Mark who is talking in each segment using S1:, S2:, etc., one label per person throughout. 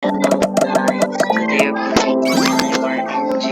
S1: Hello guys, today we're playing RNG.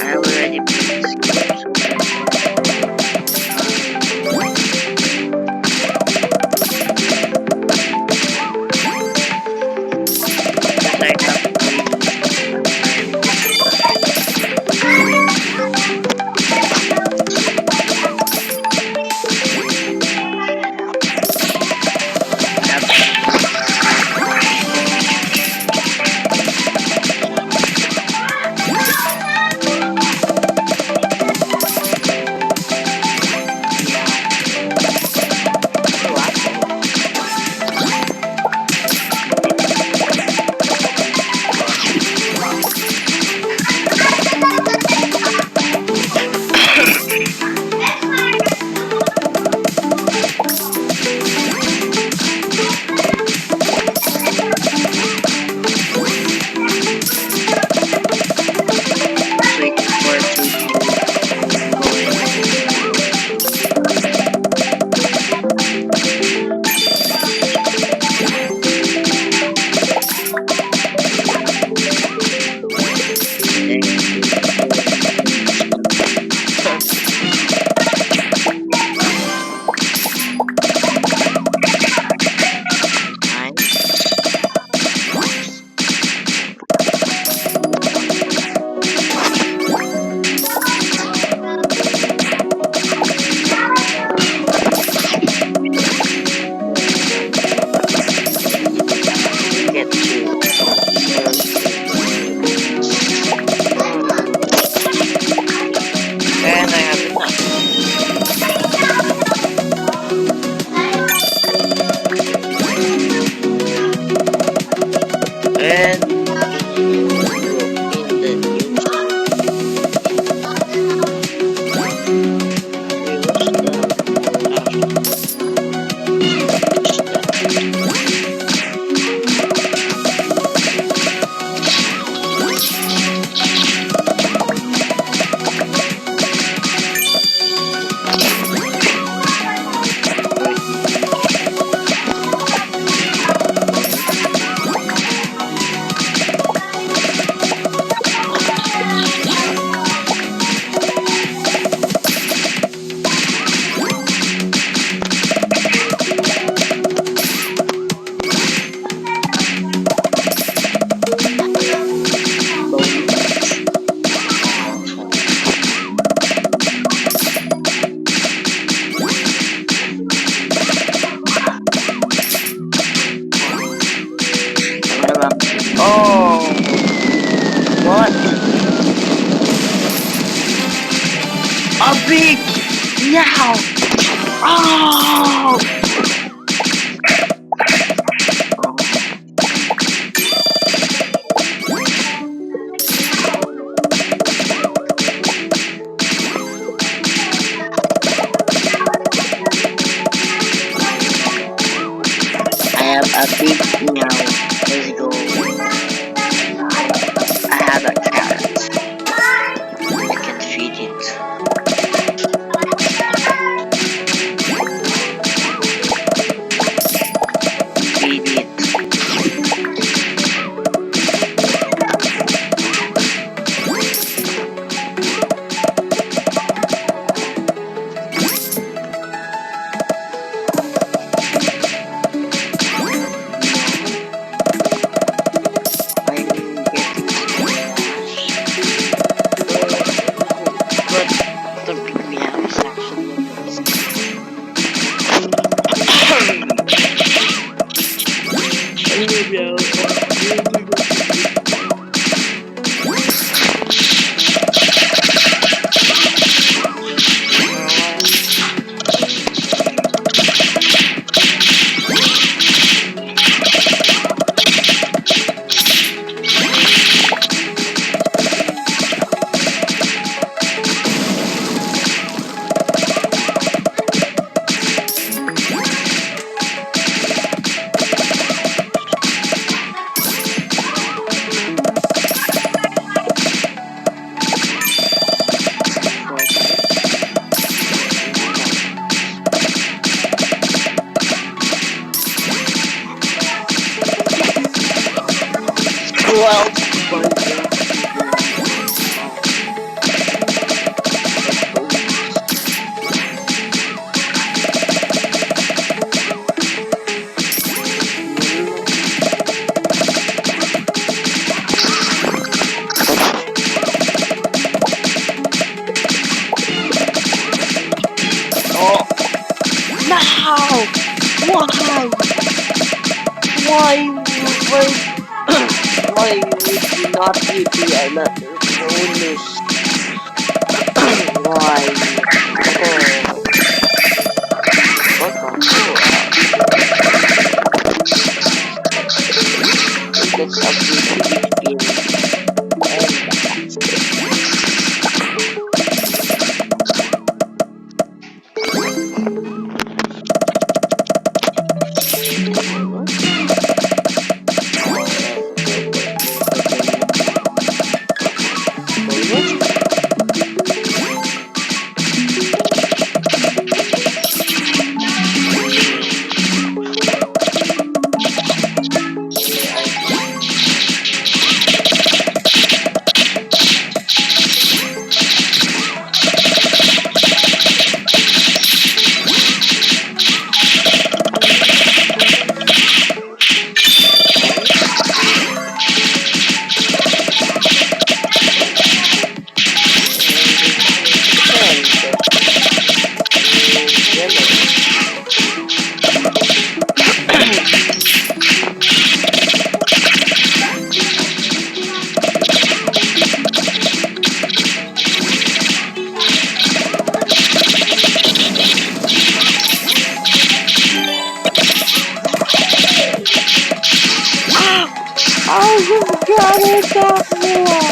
S1: I've already played this game. I've already played this game. I have waiting for it to go get to. And I have enough. And in the Oh, what? A big now. Oh. I have a big now. Let's go. I have a carrot. I can feed it. Feed it.
S2: Why? Why? Why? Why would you not be another bonus? Why? Oh, what the fuck? That's a big I just got it that more.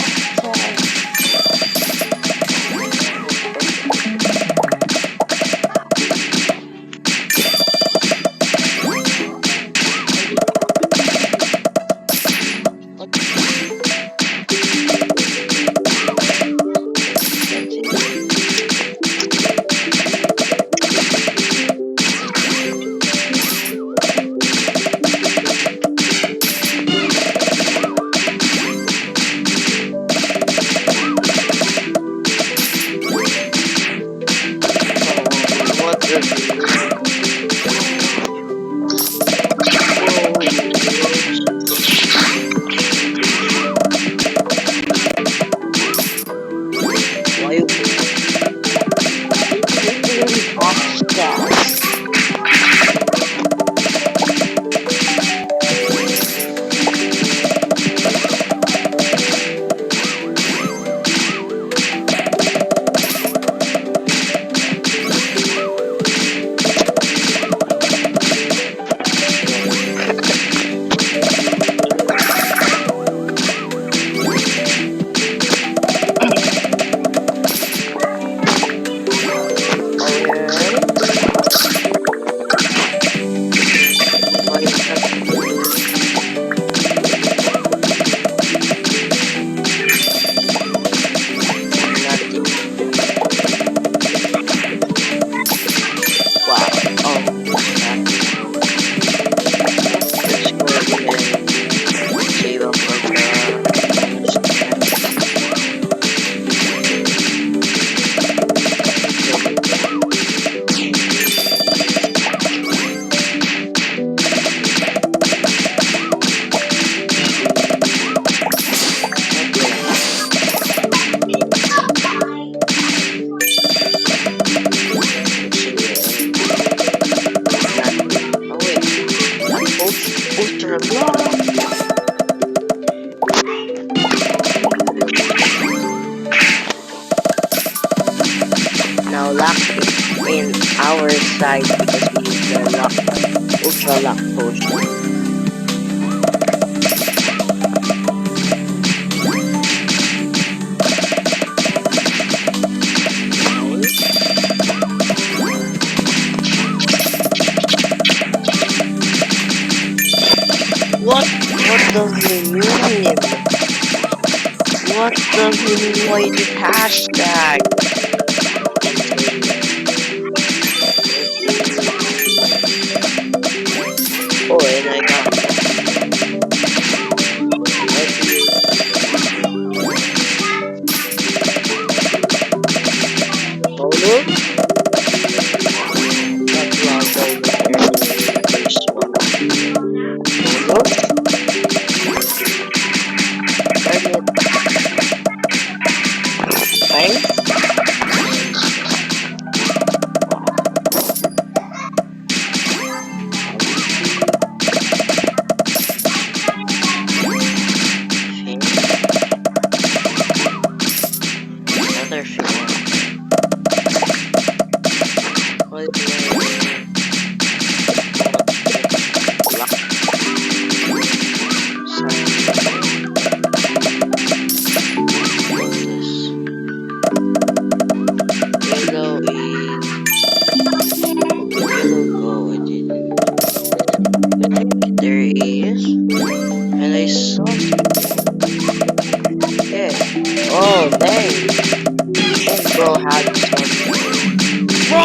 S2: Now lock it in our side because we use the ultra lock potion. What does it mean? What does it mean? Why this hashtag? Oh, and I got look. That's not going to first one. Look. Thanks.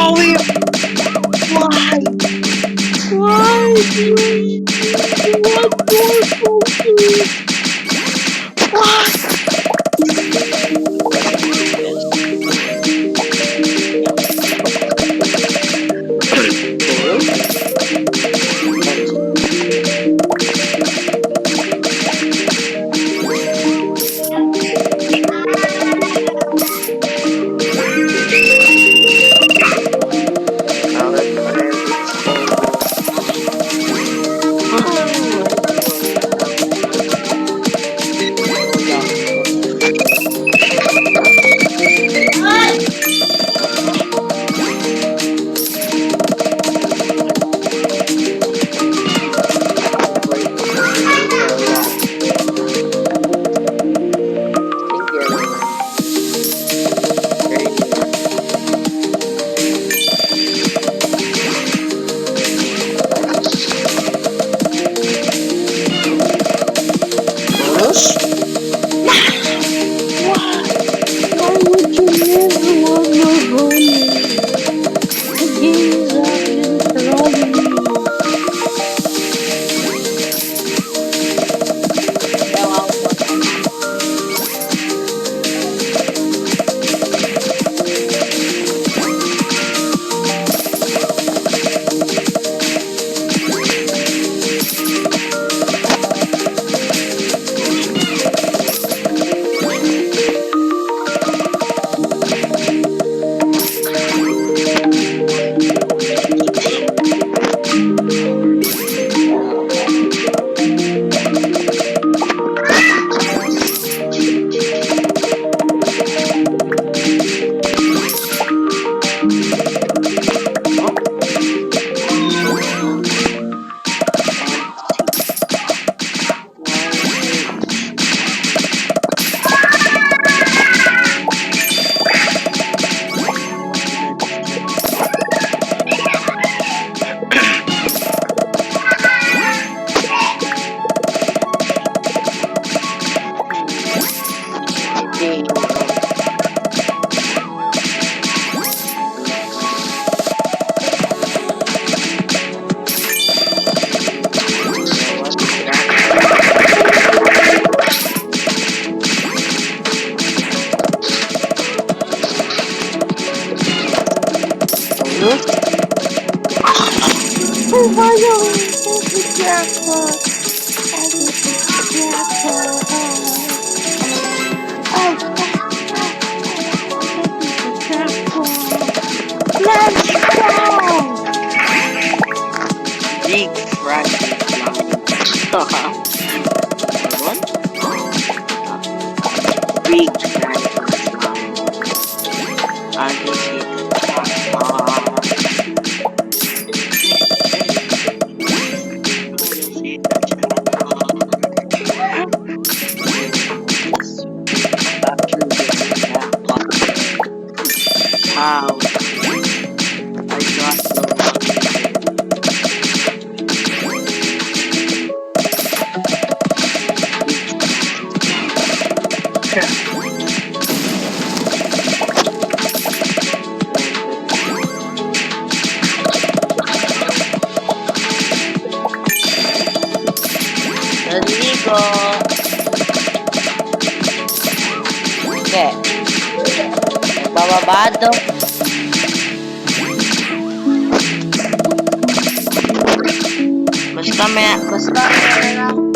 S2: Ollie! Why? Why do you want more focus? Why? Why would you never want more honey? The game is actually throwing me. Finally, it's the jackpot! And it's the jackpot! Oh, it's the jackpot! Let's go! Big fragment flying. What? Big fragment flying. I can see the jackpot. Wow, I got so lucky. Naligo! Okay. Bababado. Basta may lang.